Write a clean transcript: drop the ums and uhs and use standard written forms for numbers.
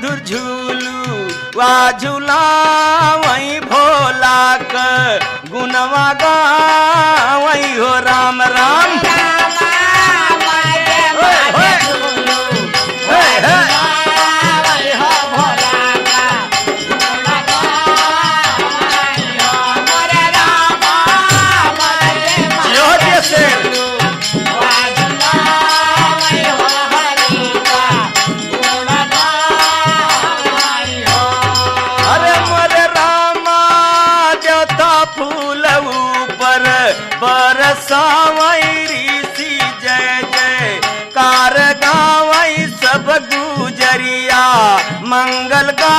मधुर झूलू वा झूला वही भोला क गुनवा गा वही हो राम राम बरसावई सी जय जय कार गावई सब गुजरिया मंगल गा